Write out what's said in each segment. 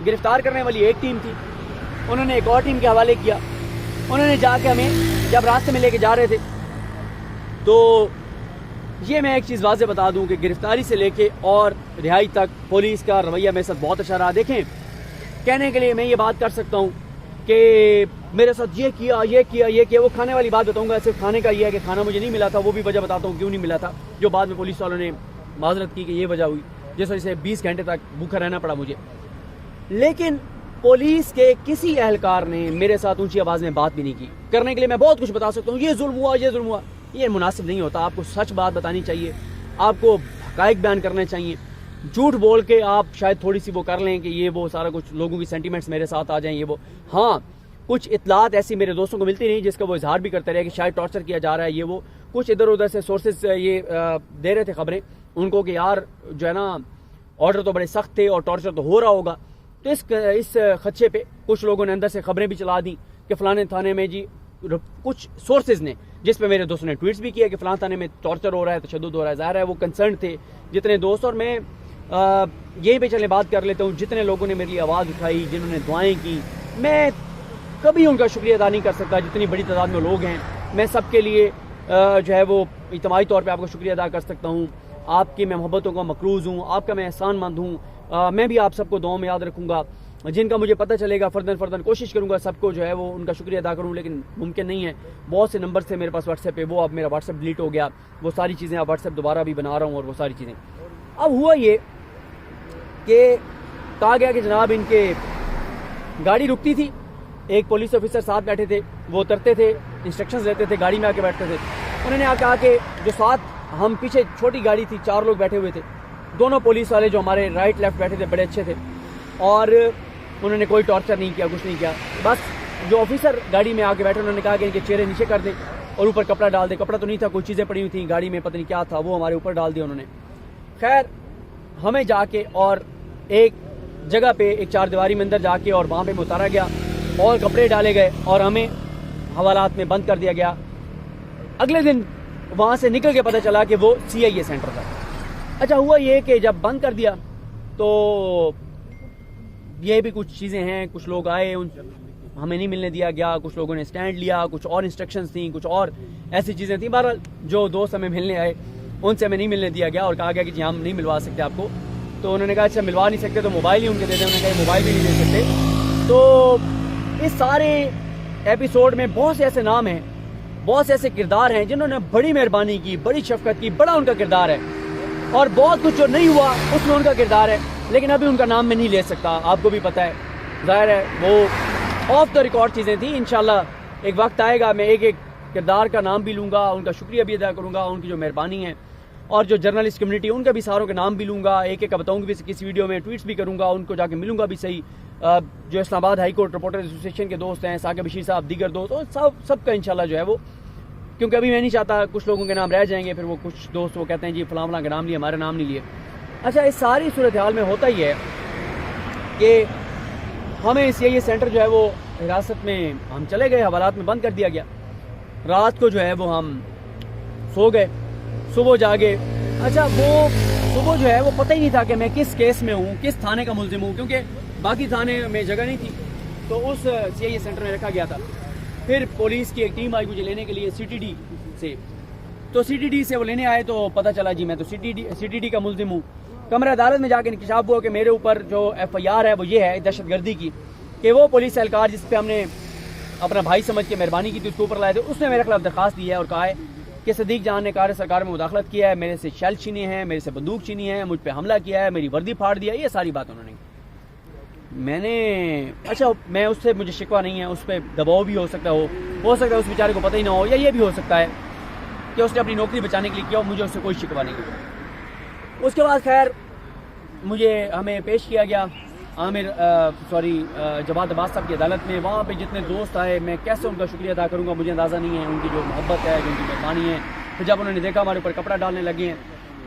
گرفتار کرنے والی ایک ٹیم تھی، انہوں نے ایک اور ٹیم کے حوالے کیا. انہوں نے جا کے ہمیں جب راستے میں لے کے جا رہے تھے تو یہ میں ایک چیز واضح بتا دوں کہ گرفتاری سے لے کے اور رہائی تک پولیس کا رویہ میرے ساتھ بہت اچھا رہا. دیکھیں، کہنے کے لیے میں یہ بات کر سکتا ہوں کہ میرے ساتھ یہ کیا، وہ کھانے والی بات بتاؤں گا. صرف کھانے کا یہ ہے کہ کھانا مجھے نہیں ملا تھا، وہ بھی وجہ بتاتا ہوں کیوں نہیں ملا تھا، جو بعد میں پولیس والوں نے معذرت کی کہ یہ وجہ ہوئی جس وجہ سے 20 گھنٹے تک بھوکا رہنا پڑا مجھے. لیکن پولیس کے کسی اہلکار نے میرے ساتھ اونچی آواز میں بات بھی نہیں کی. کرنے کے لیے میں بہت کچھ بتا سکتا ہوں، یہ ظلم ہوا، یہ مناسب نہیں ہوتا. آپ کو سچ بات بتانی چاہیے، آپ کو حقائق بیان کرنے چاہیے. جھوٹ بول کے آپ شاید تھوڑی سی وہ کر لیں کہ یہ وہ سارا کچھ لوگوں کی سینٹیمنٹس میرے ساتھ آ جائیں یہ وہ. ہاں، کچھ اطلاعات ایسی میرے دوستوں کو ملتی نہیں جس کا وہ اظہار بھی کرتے رہے کہ شاید ٹارچر کیا جا رہا ہے یہ وہ. کچھ ادھر ادھر سے سورسز یہ دے رہے تھے خبریں ان کو کہ یار جو ہے نا آرڈر تو بڑے سخت تھے اور ٹارچر تو ہو رہا ہوگا. تو اس خدشے پہ کچھ لوگوں نے اندر سے خبریں بھی چلا دیں کہ فلانے تھانے میں جی کچھ سورسز نے، جس پہ میرے دوستوں نے ٹویٹس بھی کیا کہ فلاں تھانے میں ٹارچر ہو رہا ہے، تشدد ہو رہا ہے. ظاہر ہے وہ کنسرن تھے جتنے دوست. اور میں یہی پہ چلے بات کر لیتا ہوں، جتنے لوگوں نے میرے لیے آواز اٹھائی، جنہوں نے دعائیں کی، میں کبھی ان کا شکریہ ادا نہیں کر سکتا. جتنی بڑی تعداد میں لوگ ہیں میں سب کے لیے جو ہے وہ اجتماعی طور پہ آپ کا شکریہ ادا کر سکتا ہوں. آپ کی میں محبتوں کا مقروض ہوں، آپ کا میں احسان مند ہوں. میں بھی آپ سب کو دعاؤں میں یاد رکھوں گا. جن کا مجھے پتہ چلے گا فرداً کوشش کروں گا سب کو جو ہے وہ ان کا شکریہ ادا کروں، لیکن ممکن نہیں ہے. بہت سے نمبر تھے میرے پاس واٹس ایپ پہ، وہ اب میرا واٹس ایپ ڈیلیٹ ہو گیا. وہ ساری چیزیں اب واٹس ایپ دوبارہ بھی بنا رہا ہوں اور وہ ساری چیزیں. اب ہوا یہ کہ کہا گیا کہ جناب ان کے گاڑی رکتی تھی، ایک پولیس آفیسر ساتھ بیٹھے تھے، وہ اترتے تھے، انسٹرکشنز لیتے تھے، گاڑی میں آ کے بیٹھتے تھے. انہوں نے کہا کہ جو ساتھ ہم پیچھے چھوٹی گاڑی تھی 4 لوگ بیٹھے ہوئے تھے، دونوں پولیس والے جو ہمارے رائٹ لیفٹ بیٹھے تھے بڑے اچھے تھے اور انہوں نے کوئی ٹارچر نہیں کیا، کچھ نہیں کیا. بس جو آفیسر گاڑی میں آ کے بیٹھے انہوں نے کہا کہ ان کے چہرے نیچے کر دیں اور اوپر کپڑا ڈال دیں. کپڑا تو نہیں تھا، کوئی چیزیں پڑی ہوئی تھیں گاڑی میں، پتہ نہیں کیا تھا، وہ ہمارے اوپر ڈال دیا انہوں نے. خیر ہمیں جا کے اور ایک جگہ پہ ایک 4 دیواری میں اندر جا کے اور وہاں پہ اتارا گیا اور کپڑے ڈالے گئے اور ہمیں حوالات میں بند کر دیا گیا. اگلے دن وہاں سے نکل کے پتہ چلا کہ وہ CIA سینٹر تھا. اچھا ہوا یہ کہ جب بند کر دیا تو یہ بھی کچھ چیزیں ہیں، کچھ لوگ آئے ہمیں نہیں ملنے دیا گیا، کچھ لوگوں نے سٹینڈ لیا، کچھ اور انسٹرکشنز تھیں، کچھ اور ایسی چیزیں تھیں. بہرحال جو دوست ہمیں ملنے آئے ان سے ہمیں نہیں ملنے دیا گیا اور کہا گیا کہ جی ہم نہیں ملوا سکتے آپ کو. تو انہوں نے کہا اچھا ملوا نہیں سکتے تو موبائل ہی ان کے دے دیں. انہوں نے کہا موبائل بھی نہیں دے سکتے. تو اس سارے ایپیسوڈ میں بہت سے ایسے نام ہیں، بہت سے ایسے کردار ہیں جنہوں نے بڑی مہربانی کی، بڑی شفقت کی، بڑا ان کا کردار ہے. اور بہت کچھ جو نہیں ہوا اس میں ان کا کردار ہے، لیکن ابھی ان کا نام میں نہیں لے سکتا، آپ کو بھی پتہ ہے. ظاہر ہے وہ آف دا ریکارڈ چیزیں تھیں. انشاءاللہ ایک وقت آئے گا میں ایک ایک کردار کا نام بھی لوں گا، ان کا شکریہ بھی ادا کروں گا، ان کی جو مہربانی ہے. اور جو جرنلسٹ کمیونٹی ان کا بھی ساروں کے نام بھی لوں گا، ایک ایک کا بتاؤں گا بھی کسی ویڈیو میں، ٹویٹس بھی کروں گا، ان کو جا کے ملوں گا بھی صحیح. جو اسلام آباد ہائی کورٹ رپورٹر ایسوسیشن کے دوست ہیں، ثاقب بشیر صاحب، دیگر دوست، اور سب کا انشاءاللہ جو ہے وہ، کیونکہ ابھی میں نہیں چاہتا کچھ لوگوں کے نام رہ جائیں گے، پھر وہ کچھ دوست وہ کہتے ہیں جی فلاں فلاں کا نام لیے، ہمارے نام نہیں لیے. اچھا اس ساری صورتحال میں ہوتا ہی ہے کہ ہمیں یہ سینٹر جو ہے وہ حراست میں ہم چلے گئے، حوالات میں بند کر دیا گیا. رات کو جو ہے وہ ہم سو گئے، صبح جاگے. اچھا وہ صبح جو ہے وہ پتہ ہی نہیں تھا کہ میں کس کیس میں ہوں، کس تھانے کا ملزم ہوں، کیونکہ باقی تھانے میں جگہ نہیں تھی تو اس CIA سینٹر میں رکھا گیا تھا. پھر پولیس کی ایک ٹیم آئی مجھے لینے کے لیے CTD سے، تو CTD سے وہ لینے آئے تو پتہ چلا جی میں تو CTD کا ملزم ہوں. کمرہ عدالت میں جا کے انکشاف ہوا کہ میرے اوپر جو FIR ہے وہ یہ ہے دہشت گردی کی، کہ وہ پولیس اہلکار جس پہ ہم نے اپنا بھائی سمجھ کے مہربانی کی تھی اس کے اوپر لائے تھے، اس نے میرے خلاف درخواست دی ہے اور کہا ہے کہ صدیق جان نے کار سرکار میں مداخلت کیا ہے، میرے سے شیل چھینے ہیں، میرے سے بندوق چھینی ہے، مجھ پہ حملہ کیا ہے، میری وردی پھاڑ دیا. یہ ساری بات انہوں نے میں نے اچھا میں اس سے مجھے شکوہ نہیں ہے، اس پہ دباؤ بھی ہو سکتا ہے اس بیچارے کو پتہ ہی نہ ہو، یا یہ بھی ہو سکتا ہے کہ اس نے اپنی نوکری بچانے کے لیے کیا، مجھے اس سے کوئی شکوہ نہیں ہوا. اس کے بعد خیر ہمیں پیش کیا گیا جواد عباس صاحب کی عدالت میں. وہاں پہ جتنے دوست آئے میں کیسے ان کا شکریہ ادا کروں گا مجھے اندازہ نہیں ہے، ان کی جو محبت ہے، جو ان کی مہربانی ہے. پھر جب انہوں نے دیکھا ہمارے اوپر کپڑا ڈالنے لگے ہیں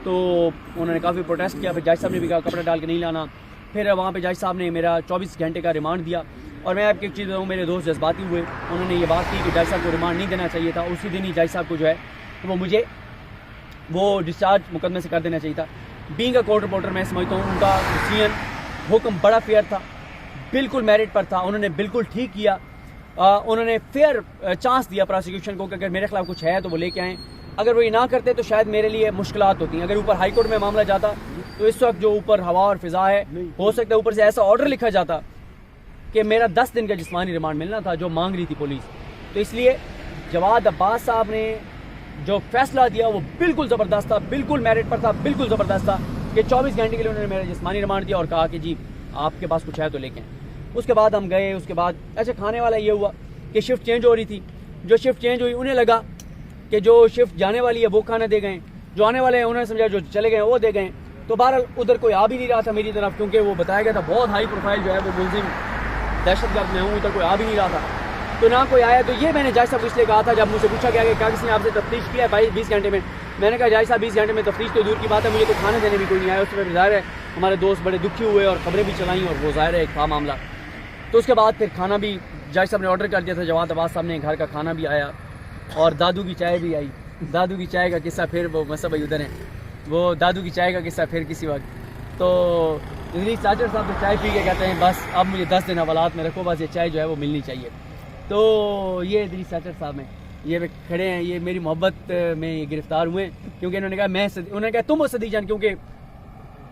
تو انہوں نے کافی پروٹیسٹ کیا. پھر جج صاحب نے بھی کہا کپڑا ڈال کے نہیں لانا. پھر وہاں پہ جج صاحب نے میرا 24 گھنٹے کا ریمانڈ دیا. اور میں آپ کی ایک چیز بتاؤں، میرے دوست جذباتی ہوئے، انہوں نے یہ بات کی کہ جج صاحب کو ریمانڈ نہیں دینا چاہیے تھا. اسی دن ہی جج صاحب کو جو ہے وہ مجھے ڈسچارج مقدمے سے کر دینا چاہیے تھا. بینگ اے کورٹ رپورٹر میں سمجھتا ہوں ان کا ڈسیژن حکم بڑا فیئر تھا. بالکل میرٹ پر تھا, انہوں نے بالکل ٹھیک کیا. انہوں نے فیئر چانس دیا پروسیکیوشن کو کہ اگر میرے خلاف کچھ ہے تو وہ لے کے آئیں. اگر وہ یہ نہ کرتے تو شاید میرے لیے مشکلات ہوتی ہیں. اگر اوپر ہائی کورٹ میں معاملہ جاتا تو اس وقت جو اوپر ہوا اور فضا ہے, ہو سکتا ہے اوپر سے ایسا آرڈر لکھا جاتا کہ میرا 10 دن کا جسمانی ریمانڈ ملنا تھا جو مانگ رہی تھی پولیس. تو اس لیے جواد عباس صاحب نے جو فیصلہ دیا وہ بالکل زبردست تھا, بالکل میرٹ پر تھا, بالکل زبردست تھا کہ 24 گھنٹے کے لیے انہوں نے میرا جسمانی ریمانڈ دیا اور کہا کہ جی آپ کے پاس کچھ ہے تو لے کے. اس کے بعد ہم گئے. اس کے بعد اچھا کھانے والا یہ ہوا کہ شفٹ چینج ہو رہی تھی. جو شفٹ چینج ہوئی انہیں لگا کہ جو شفٹ جانے والی ہے وہ کھانا دے گئے, جو آنے والے ہیں انہوں نے سمجھا جو چلے گئے وہ دے گئے. تو بہرحال ادھر کوئی آ بھی نہیں رہا تھا میری طرف, کیونکہ وہ بتایا گیا تھا بہت ہائی پروفائل جو ہے وہ ملزم دہشت گرد میں ہوں, ادھر کوئی آ بھی نہیں رہا تھا. تو نہ کوئی آیا. تو یہ میں نے جج صاحب کو اس لیے کہا تھا جب مجھ سے پوچھا گیا کہ کیا کسی نے آپ سے تفتیش کیا ہے 20 گھنٹے میں. میں نے کہا جج صاحب 20 گھنٹے میں تفتیش تو دور کی بات ہے, مجھے تو کھانا دینے بھی کوئی نہیں آیا. اس میں ظاہر ہے ہمارے دوست بڑے دکھی ہوئے اور خبریں بھی چلائیں اور وہ ظاہر ہے ایک تھا معاملہ. تو اس کے بعد پھر کھانا بھی جج صاحب نے آرڈر کر دیا تھا. جواد عباس صاحب نے گھر کا کھانا بھی آیا اور دادو کی چائے بھی آئی. دادو کی چائے کا قصہ پھر وہ مسئلہ بھائی ادھر ہیں, وہ دادو کی چائے کا قصہ پھر کسی وقت. تو ادریس چاچر صاحب تو چائے پی کے کہتے ہیں بس اب مجھے 10 دن حوالات میں رکھو, بس یہ چائے جو ہے وہ ملنی چاہیے. تو یہ ادریس چاچر صاحب ہیں, یہ کھڑے ہیں, یہ میری محبت میں یہ گرفتار ہوئے کیونکہ انہوں نے کہا انہوں نے کہا تم ہو صدیق جان, کیونکہ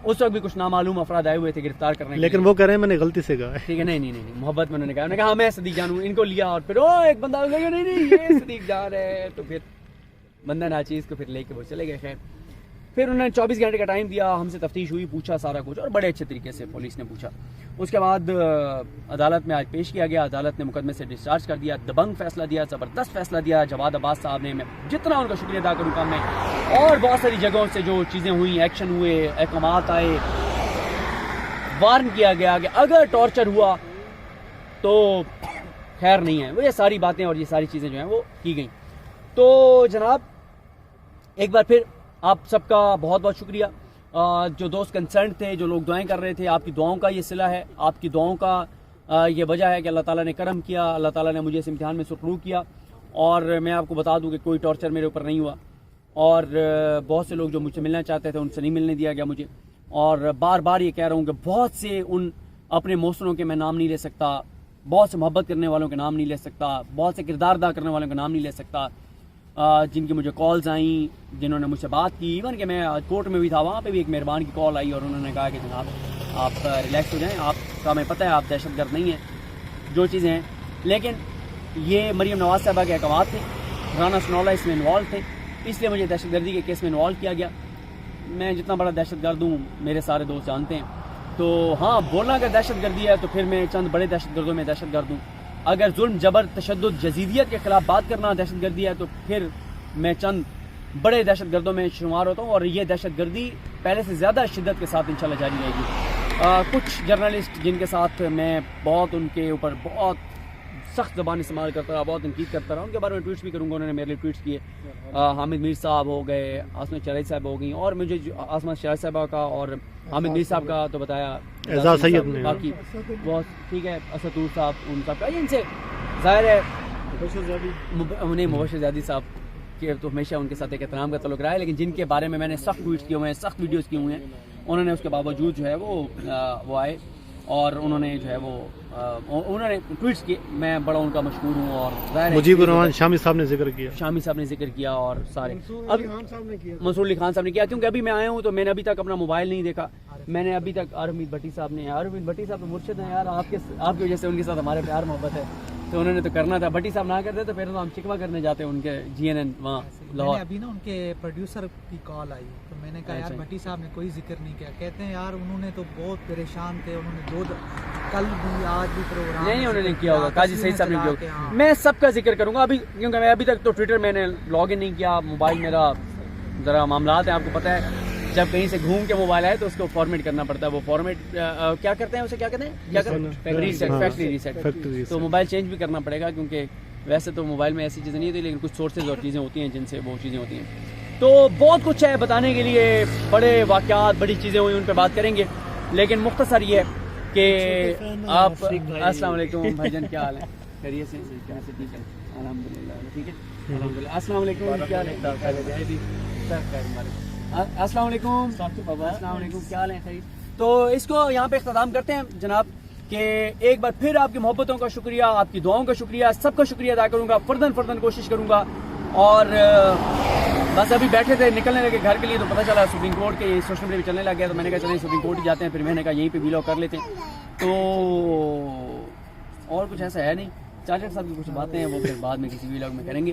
اس وقت بھی کچھ نامعلوم افراد آئے ہوئے تھے گرفتار کرنے کے لیکن وہ کہہ رہے ہیں میں نے غلطی سے کہا. ٹھیک ہے نہیں محبت میں انہوں نے کہا میں صدیق جان ہوں. ان کو لیا اور پھر ایک بندہ نہیں یہ صدیق جان ہے, تو پھر بندہ ناچیز کو پھر لے کے وہ چلے گئے. خیر پھر انہوں نے 24 گھنٹے کا ٹائم دیا, ہم سے تفتیش ہوئی, پوچھا سارا کچھ اور بڑے اچھے طریقے سے پولیس نے پوچھا. اس کے بعد عدالت میں آج پیش کیا گیا. عدالت نے مقدمے سے ڈسچارج کر دیا, دبنگ فیصلہ دیا, زبردست فیصلہ دیا. جواد عباس صاحب نے, میں جتنا ان کا شکریہ ادا کروں کام میں, اور بہت ساری جگہوں سے جو چیزیں ہوئیں, ایکشن ہوئے, احکامات آئے, وارن کیا گیا کہ اگر ٹارچر ہوا تو خیر نہیں ہے. وہ یہ ساری باتیں اور یہ ساری چیزیں جو ہیں وہ کی گئیں. تو جناب ایک بار پھر آپ سب کا بہت بہت شکریہ. جو دوست کنسرن تھے, جو لوگ دعائیں کر رہے تھے, آپ کی دعاؤں کا یہ صلہ ہے, آپ کی دعاؤں کا یہ وجہ ہے کہ اللہ تعالیٰ نے کرم کیا, اللہ تعالیٰ نے مجھے اس امتحان میں سرخرو کیا. اور میں آپ کو بتا دوں کہ کوئی ٹارچر میرے اوپر نہیں ہوا, اور بہت سے لوگ جو مجھ سے ملنا چاہتے تھے ان سے نہیں ملنے دیا گیا مجھے. اور بار بار یہ کہہ رہا ہوں کہ بہت سے ان اپنے محسنوں کے میں نام نہیں لے سکتا, بہت سے محبت کرنے والوں کے نام نہیں لے سکتا, بہت سے کردار ادا کرنے والوں کے نام نہیں لے سکتا, جن کی مجھے کالز آئیں, جنہوں نے مجھ سے بات کی. ایون کہ میں کورٹ میں بھی تھا, وہاں پہ بھی ایک مہربان کی کال آئی اور انہوں نے کہا کہ جناب آپ ریلیکس ہو جائیں, آپ کا ہمیں پتہ ہے آپ دہشت گرد نہیں ہیں, جو چیزیں ہیں. لیکن یہ مریم نواز صاحبہ کے احکامات تھے, رانا سنولا اس میں انوالو تھے, اس لیے مجھے دہشت گردی کے کیس میں انوالو کیا گیا. میں جتنا بڑا دہشت گرد ہوں میرے سارے دوست جانتے ہیں. تو ہاں بولنا اگر دہشت گردی ہے تو پھر میں چند بڑے دہشت گردوں میں دہشت گرد ہوں. اگر ظلم, جبر, تشدد, یزیدیت کے خلاف بات کرنا دہشت گردی ہے تو پھر میں چند بڑے دہشت گردوں میں شمار ہوتا ہوں. اور یہ دہشت گردی پہلے سے زیادہ شدت کے ساتھ انشاءاللہ جاری رہے گی. کچھ جرنلسٹ جن کے ساتھ میں بہت ان کے اوپر بہت سخت زبان استعمال کرتا رہا, بہت تنقید کرتا رہا, ان کے بارے میں ٹویٹس بھی کروں گا. انہوں نے میرے لیے ٹویٹس کیے. حامد میر صاحب ہو گئے, عاصمت شرائط صاحب ہو گئیں, اور مجھے عاصمت شرائط صاحبہ کا اور حامد میر صاحب کا تو بتایا, اعزاز سید نے باقی بہت ٹھیک ہے, اسدور صاحب, ان صاحب کا ان سے ظاہر ہے انہیں مبشر زیادی صاحب کہ تو ہمیشہ ان کے ساتھ ایک احترام کا تعلق رہا ہے. لیکن جن کے بارے میں نے سخت ٹویٹس کیے ہوئے ہیں, سخت ویڈیوز کی ہوئے ہیں, انہوں نے اس کے باوجود جو ہے وہ آئے اور انہوں نے جو ہے وہ انہوں نے ٹویٹس کیے. میں بڑا ان کا مشہور ہوں. اور ظاہر ہے مجیب الرحمان شامی صاحب نے ذکر کیا, شامی صاحب نے ذکر کیا, اور سارے منصور علی خان صاحب نے کیا. کیونکہ ابھی میں آیا ہوں تو میں نے ابھی تک اپنا موبائل نہیں دیکھا. میں نے ابھی تک عارف امید بھٹی صاحب نے, عارف امید بھٹی صاحب تو مرشد ہیں یار, آپ کی وجہ سے ان کے ساتھ ہمارے پیار محبت ہے, تو انہوں نے تو کرنا تھا. بھٹی صاحب نہ کرتے تو پھر تو ہم شکوہ کرنے جاتے ان کے GNN وہاں لاہور. ابھی نا ان کے پروڈیوسر کی کال آئی تو میں نے کہا یار بھٹی صاحب نے کوئی ذکر نہیں کیا. کہتے ہیں یار انہوں نے تو بہت پریشان تھے, انہوں نے کل بھی آج بھی پروگرام نہیں انہوں نے کیا ہوگا, قاضی سعید صاحب نے کیا ہوگا. میں سب کا ذکر کروں گا ابھی, کیونکہ میں ابھی تک تو ٹویٹر میں نے لاگ ان نہیں کیا. موبائل میرا ذرا معاملات ہیں, آپ کو پتہ ہے جب کہیں سے گھوم کے موبائل آئے تو اس کو فارمیٹ کرنا پڑتا ہے. وہ فارمیٹ کیا کرتے ہیں, اسے کیا کہتے ہیں, کیا کرتے ہیں, ریسیٹ, فیکٹری ریسیٹ. تو موبائل چینج بھی کرنا پڑے گا, کیونکہ ویسے تو موبائل میں ایسی چیزیں نہیں ہوتی, لیکن کچھ سورسز اور چیزیں ہوتی ہیں جن سے وہ چیزیں ہوتی ہیں. تو بہت کچھ ہے بتانے کے لیے, بڑے واقعات, بڑی چیزیں ہوئی, ان پہ بات کریں گے. لیکن مختصر یہ ہے کہ آپ, السلام علیکم بھائی جان, کیا حال ہے, خیریت سے, ٹھیک ہے الحمدللہ, ٹھیک ہے الحمدللہ. السلام علیکم, کیا حال ہے, السلام علیکم, السلام علیکم, کیا حال ہے, خیریت. تو اس کو یہاں پہ اختتام کرتے ہیں جناب. کہ ایک بار پھر آپ کی محبتوں کا شکریہ, آپ کی دعاؤں کا شکریہ, سب کا شکریہ ادا کروں گا, فرداً کوشش کروں گا. اور بس ابھی بیٹھے تھے, نکلنے لگے گھر کے لیے, تو پتہ چلا سپریم کورٹ کے سوشل میڈیا پہ چلنے لگ گیا, تو میں نے کہا چلیں سپریم کورٹ ہی جاتے ہیں. پھر میں نے کہا یہیں پہ ویلاگ کر لیتے ہیں. تو اور کچھ ایسا ہے نہیں, چارجر صاحب کی کچھ باتیں ہیں وہ پھر بعد میں کسی ویلاگ میں کریں گے.